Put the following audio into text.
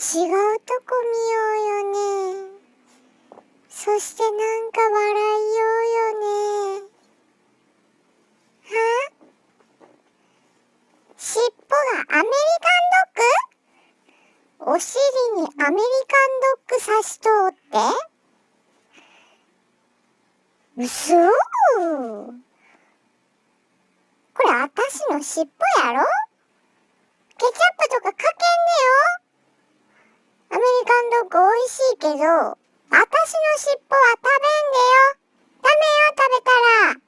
違うとこ見ようよね。そしてなんか笑いようよね。は？尻尾がアメリカンドッグ？お尻にアメリカンドッグ刺しとうって？うそー。これあたしの尻尾やろ？ケチャップとかかけんねよ。アメリカンドッグ美味しいけど、あたしの尻尾は食べんでよ。ダメよ、食べたら。